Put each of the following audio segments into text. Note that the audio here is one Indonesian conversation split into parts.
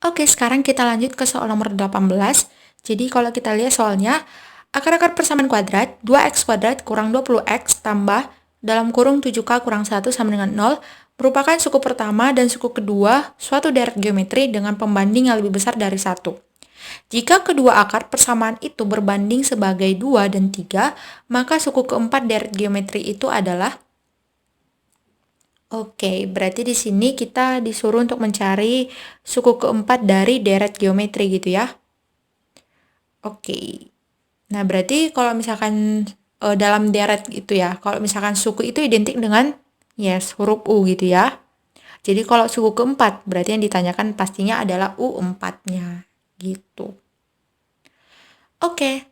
Oke, sekarang kita lanjut ke soal nomor 18. Jadi kalau kita lihat soalnya, akar-akar persamaan kuadrat 2x kuadrat kurang 20x tambah dalam kurung 7k kurang 1 sama dengan 0 merupakan suku pertama dan suku kedua suatu deret geometri dengan pembanding yang lebih besar dari 1. Jika kedua akar persamaan itu berbanding sebagai 2 dan 3, maka suku keempat deret geometri itu adalah. Oke, berarti di sini kita disuruh untuk mencari suku keempat dari deret geometri gitu ya. Oke. Nah, berarti kalau misalkan dalam deret gitu ya, kalau misalkan suku itu identik dengan huruf U gitu ya. Jadi kalau suku keempat, berarti yang ditanyakan pastinya adalah U4-nya gitu. Oke.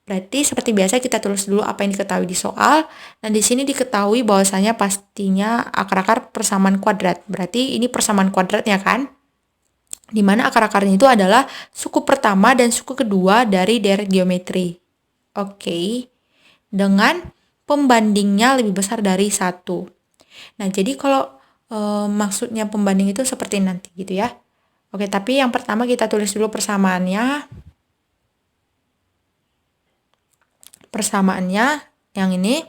Berarti seperti biasa kita tulis dulu apa yang diketahui di soal. Dan di sini diketahui bahwasanya pastinya akar-akar persamaan kuadrat. Berarti ini persamaan kuadratnya kan? Di mana akar-akarnya itu adalah suku pertama dan suku kedua dari deret geometri. Oke. Dengan pembandingnya lebih besar dari 1. Nah, jadi kalau maksudnya pembanding itu seperti nanti gitu ya. Oke, tapi yang pertama kita tulis dulu persamaannya. Persamaannya yang ini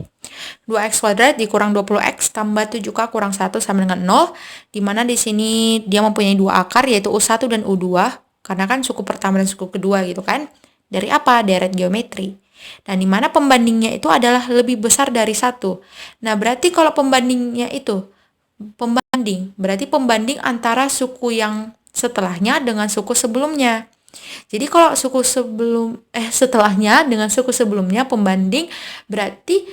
2x kuadrat dikurang 20x tambah 7k kurang 1 sama dengan 0, dimana di sini dia mempunyai dua akar yaitu U1 dan U2 karena kan suku pertama dan suku kedua gitu kan. Dari apa? Deret geometri. Dan dimana pembandingnya itu adalah lebih besar dari 1. Nah, berarti kalau pembandingnya itu berarti pembanding antara suku yang setelahnya dengan suku sebelumnya. Jadi kalau setelahnya dengan suku sebelumnya pembanding berarti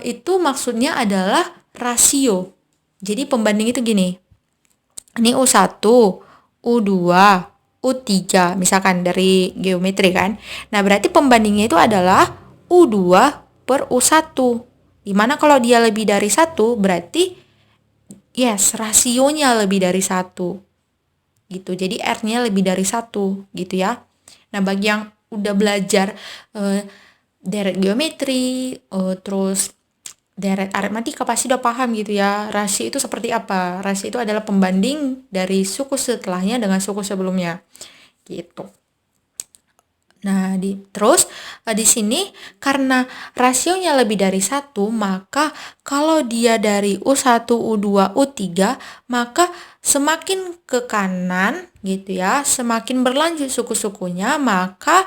itu maksudnya adalah rasio. Jadi pembanding itu gini. Ini U1, U2, U3 misalkan dari geometri kan. Nah, berarti pembandingnya itu adalah U2 per U1. Dimana kalau dia lebih dari 1 berarti rasionya lebih dari 1. Gitu. Jadi R-nya lebih dari 1 gitu ya. Nah, bagi yang udah belajar deret geometri, terus deret aritmatika pasti udah paham gitu ya. Rasio itu seperti apa? Rasio itu adalah pembanding dari suku setelahnya dengan suku sebelumnya. Gitu. Nah, terus di sini karena rasionya lebih dari 1, maka kalau dia dari U1, U2, U3, maka semakin ke kanan gitu ya, semakin berlanjut suku-sukunya, maka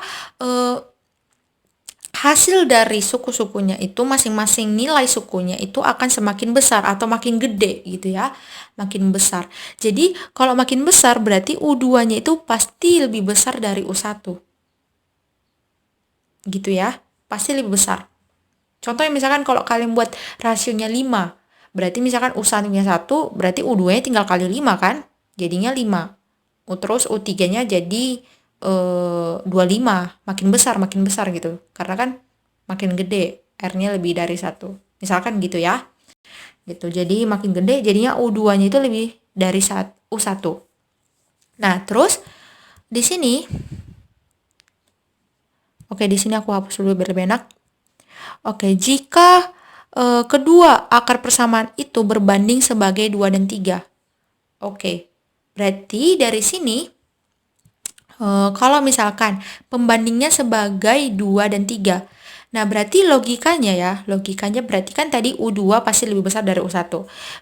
hasil dari suku-sukunya itu masing-masing nilai sukunya itu akan semakin besar atau makin gede gitu ya, makin besar. Jadi kalau makin besar berarti U2-nya itu pasti lebih besar dari U1. Gitu ya, pasti lebih besar. Contohnya misalkan kalau kalian buat rasionya 5, berarti misalkan U1-nya 1, berarti U2-nya tinggal kali 5 kan, jadinya 5. Terus U3-nya jadi 25, makin besar gitu. Karena kan makin gede, R-nya lebih dari 1. Misalkan gitu ya. Gitu. Jadi makin gede jadinya U2-nya itu lebih dari U1. Nah, terus di sini Oke, di sini aku hapus dulu biar lebih enak. Oke, jika kedua akar persamaan itu berbanding sebagai 2 dan 3. Oke, berarti dari sini kalau misalkan pembandingnya sebagai 2 dan 3. Nah, berarti logikanya berarti kan tadi U2 pasti lebih besar dari U1.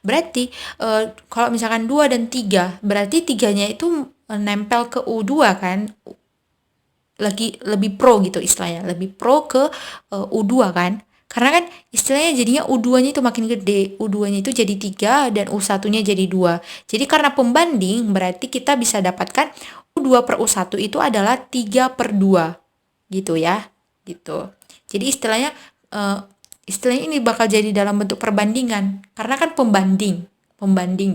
Berarti kalau misalkan 2 dan 3, berarti 3-nya itu nempel ke U2 kan, lagi lebih pro gitu istilahnya, lebih pro ke U2 kan. Karena kan istilahnya jadinya U2-nya itu makin gede, U2-nya itu jadi 3 dan U1-nya jadi 2. Jadi karena pembanding berarti kita bisa dapatkan U2 per U1 itu adalah 3 per 2 gitu ya, gitu. Jadi istilahnya ini bakal jadi dalam bentuk perbandingan karena kan pembanding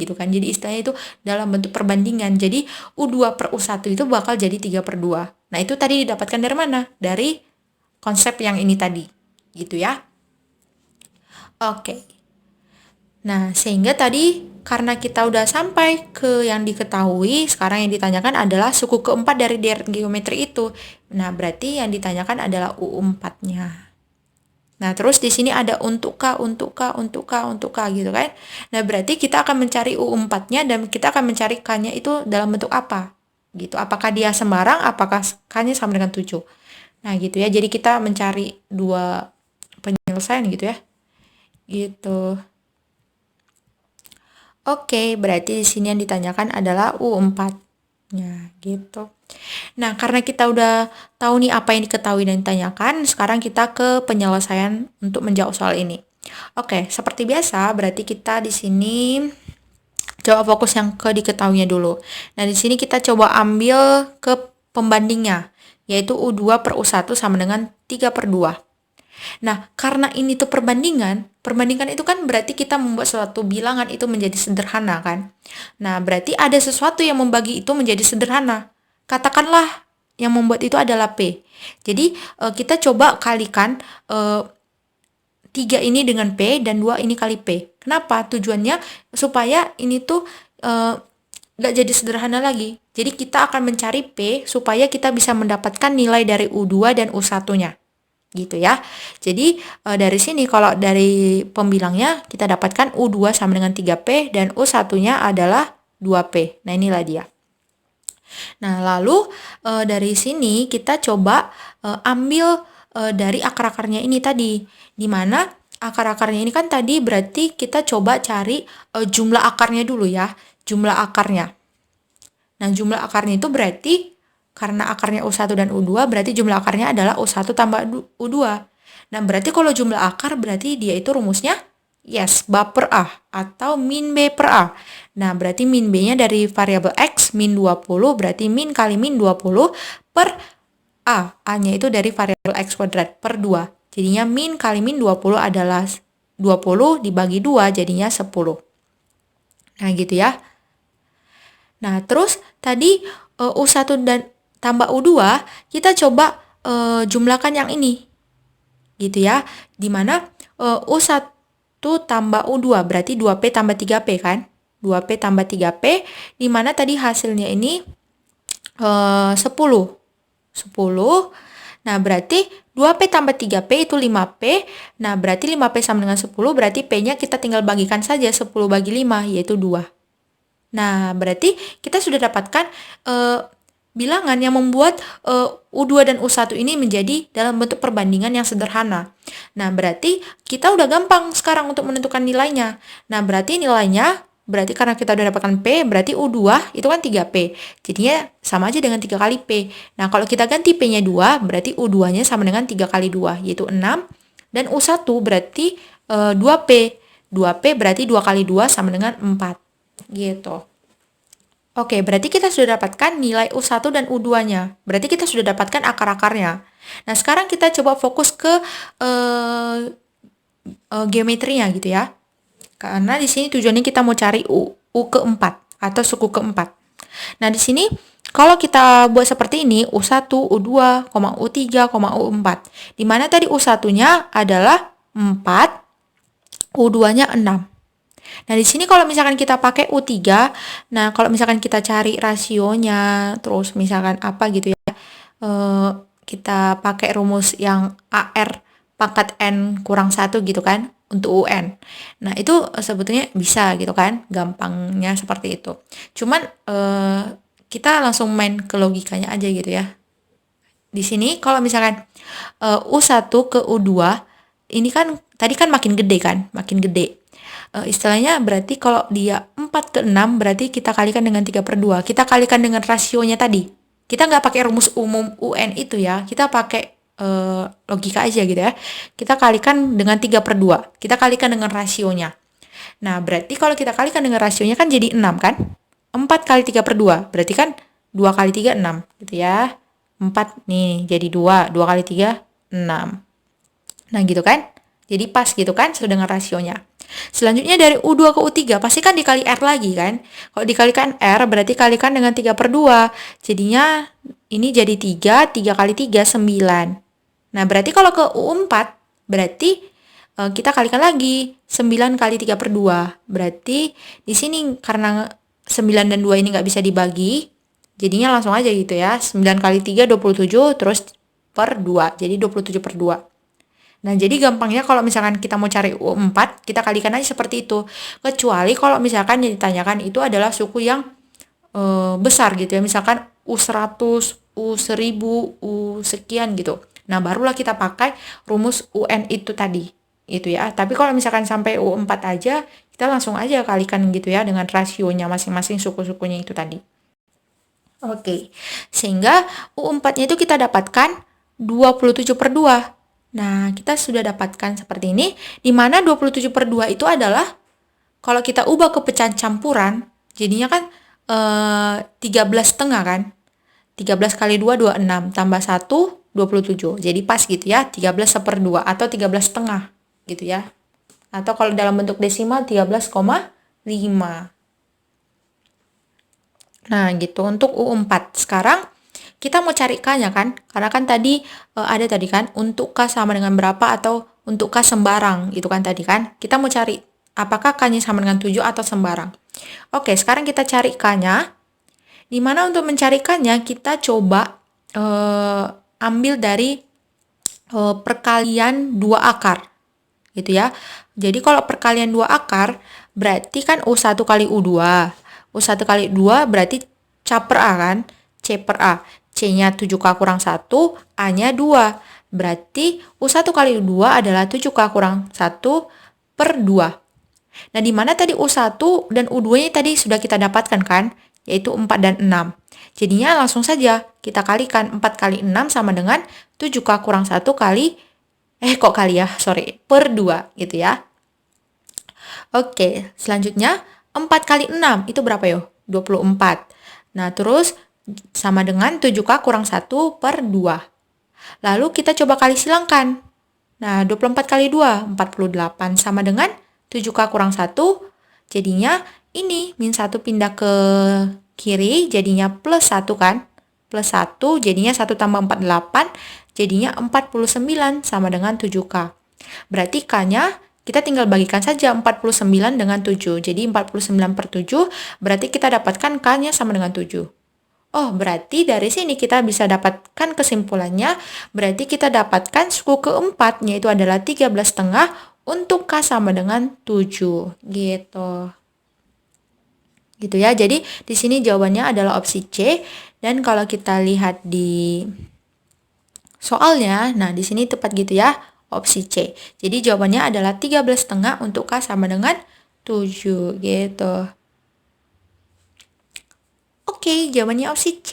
gitu kan. Jadi istilahnya itu dalam bentuk perbandingan. Jadi U2 per U1 itu bakal jadi 3 per 2. Nah, itu tadi didapatkan dari mana? Dari konsep yang ini tadi. Gitu ya. Oke. Nah, sehingga tadi karena kita udah sampai ke yang diketahui, sekarang yang ditanyakan adalah suku keempat dari deret geometri itu. Nah, berarti yang ditanyakan adalah U4-nya. Nah, terus di sini ada untuk K gitu kan. Nah, berarti kita akan mencari U4-nya dan kita akan mencari K-nya itu dalam bentuk apa? gitu. Apakah dia sembarang, apakah K-nya sama dengan 7. Nah, gitu ya. Jadi kita mencari dua penyelesaian gitu ya. Gitu. Oke, berarti di sini yang ditanyakan adalah U4. Ya, gitu. Nah, karena kita udah tahu nih apa yang diketahui dan ditanyakan, sekarang kita ke penyelesaian untuk menjawab soal ini. Oke, seperti biasa, berarti kita di sini coba fokus yang ke diketahuinya dulu. Nah, di sini kita coba ambil ke pembandingnya, yaitu U2 per U1 sama dengan 3 per 2. Nah, karena ini tuh perbandingan itu kan berarti kita membuat suatu bilangan itu menjadi sederhana kan. Nah, berarti ada sesuatu yang membagi itu menjadi sederhana. Katakanlah yang membuat itu adalah P. Jadi, kita coba kalikan 3 ini dengan P dan 2 ini kali P. Kenapa? Tujuannya supaya ini tuh nggak jadi sederhana lagi. Jadi, kita akan mencari P supaya kita bisa mendapatkan nilai dari U2 dan U1-nya. Gitu ya. Jadi dari sini kalau dari pembilangnya kita dapatkan U2 sama dengan 3P dan U1-nya adalah 2P. Nah, inilah dia. Nah, lalu dari sini kita coba ambil dari akar-akarnya ini tadi. Di mana akar-akarnya ini kan tadi berarti kita coba cari jumlah akarnya dulu ya. Jumlah akarnya. Nah, jumlah akarnya itu berarti karena akarnya U1 dan U2, berarti jumlah akarnya adalah U1 tambah U2. Nah, berarti kalau jumlah akar, berarti dia itu rumusnya, yes, B per A, atau min B per A. Nah, berarti min B-nya dari variabel X, min 20, berarti min kali min 20 per A. A-nya itu dari variabel X kuadrat, per 2. Jadinya min kali min 20 adalah 20 dibagi 2, jadinya 10. Nah, gitu ya. Nah, terus tadi U1 dan tambah U2, kita coba jumlahkan yang ini. Gitu ya. Dimana U1 tambah U2, berarti 2P tambah 3P kan? 2P tambah 3P, dimana tadi hasilnya ini 10. 10. Nah, berarti 2P tambah 3P itu 5P. Nah, berarti 5P sama dengan 10, berarti P-nya kita tinggal bagikan saja 10 bagi 5, yaitu 2. Nah, berarti kita sudah dapatkan bilangan yang membuat U2 dan U1 ini menjadi dalam bentuk perbandingan yang sederhana. Nah, berarti kita udah gampang sekarang untuk menentukan nilainya. Nah, berarti nilainya, berarti karena kita udah dapatkan P, berarti U2 itu kan 3P. Jadinya sama aja dengan 3 kali P. Nah, kalau kita ganti P-nya 2, berarti U2-nya sama dengan 3 kali 2, yaitu 6. Dan U1 berarti 2P. 2P berarti 2 kali 2 sama dengan 4. Gitu. Oke, berarti kita sudah dapatkan nilai U1 dan U2-nya. Berarti kita sudah dapatkan akar-akarnya. Nah, sekarang kita coba fokus ke geometrinya gitu ya. Karena di sini tujuannya kita mau cari U keempat atau suku keempat. Nah, di sini kalau kita buat seperti ini, U1, U2, U3, U4. Di mana tadi U1-nya adalah 4, U2-nya 6. Nah, di sini kalau misalkan kita pakai U3, nah kalau misalkan kita cari rasionya, terus misalkan apa gitu ya, kita pakai rumus yang AR pangkat N kurang 1 gitu kan, untuk UN. Nah, itu sebetulnya bisa gitu kan, gampangnya seperti itu. Cuman kita langsung main ke logikanya aja gitu ya. Di sini kalau misalkan U1 ke U2, ini kan tadi kan makin gede kan, makin gede. Istilahnya berarti kalau dia 4 ke 6 berarti kita kalikan dengan 3 per 2. Kita kalikan dengan rasionya tadi. Kita nggak pakai rumus umum UN itu ya. Kita pakai logika aja gitu ya. Kita kalikan dengan 3 per 2. Kita kalikan dengan rasionya. Nah, berarti kalau kita kalikan dengan rasionya kan jadi 6 kan? 4 kali 3 per 2. Berarti kan 2 kali 3, 6. Gitu ya. 4 nih jadi 2. 2 kali 3, 6. Nah, gitu kan? Jadi pas gitu kan sesuai dengan rasionya. Selanjutnya dari U2 ke U3 pasti kan dikali R lagi kan. Kalau dikalikan R berarti kalikan dengan 3 per 2. Jadinya ini jadi 3, 3 kali 3, 9. Nah, berarti kalau ke U4 berarti kita kalikan lagi 9 kali 3 per 2. Berarti di sini karena 9 dan 2 ini nggak bisa dibagi, jadinya langsung aja gitu ya. 9 kali 3, 27, terus per 2. Jadi 27 per 2. Nah, jadi gampangnya kalau misalkan kita mau cari U4, kita kalikan aja seperti itu. Kecuali kalau misalkan yang ditanyakan itu adalah suku yang besar gitu ya. Misalkan U100, U1000, U sekian gitu. Nah, barulah kita pakai rumus UN itu tadi. Itu ya. Tapi kalau misalkan sampai U4 aja, kita langsung aja kalikan gitu ya dengan rasionya masing-masing suku-sukunya itu tadi. Oke. Sehingga U4-nya itu kita dapatkan 27/2. Nah, kita sudah dapatkan seperti ini, di mana 27/2 itu adalah kalau kita ubah ke pecahan campuran, jadinya kan 13,5 kan. 13 kali 2, 26, tambah 1, 27. Jadi pas gitu ya, 13/2 atau 13,5 gitu ya. Atau kalau dalam bentuk desimal 13,5. Nah, gitu untuk U4. Sekarang kita mau cari K-nya kan? Karena kan tadi ada tadi kan untuk K sama dengan berapa atau untuk K sembarang itu kan tadi kan. Kita mau cari apakah K-nya sama dengan 7 atau sembarang. Oke, sekarang kita cari K-nya. Dimana untuk mencari K-nya kita coba ambil dari perkalian 2 akar. Gitu ya. Jadi kalau perkalian 2 akar berarti kan U1 kali U2. U1 kali 2 berarti C per A kan? C per A. C-nya 7K kurang 1, A-nya 2. Berarti U1 kali U2 adalah 7K kurang 1 per 2. Nah, di mana tadi U1 dan U2-nya tadi sudah kita dapatkan kan? Yaitu 4 dan 6. Jadinya langsung saja kita kalikan 4 kali 6 sama dengan 7K kurang 1 kali, per 2 gitu ya. Oke, selanjutnya 4 kali 6 itu berapa yo? 24. Nah, terus sama dengan 7K kurang 1 per 2. Lalu kita coba kali silangkan. Nah, 24 kali 2, 48 sama dengan 7K kurang 1. Jadinya ini min 1 pindah ke kiri jadinya plus 1 kan. Plus 1 jadinya 1 tambah 48 jadinya 49 sama dengan 7K. Berarti K-nya kita tinggal bagikan saja 49 dengan 7. Jadi 49 per 7 berarti kita dapatkan K-nya sama dengan 7. Oh, berarti dari sini kita bisa dapatkan kesimpulannya. Berarti kita dapatkan suku keempat yaitu adalah 13,5 untuk K sama dengan 7. Gitu. Gitu ya. Jadi di sini jawabannya adalah opsi C. Dan kalau kita lihat di soalnya, nah di sini tepat gitu ya. Opsi C. Jadi jawabannya adalah 13,5 untuk K sama dengan 7 gitu. Oke, jawabannya opsi C.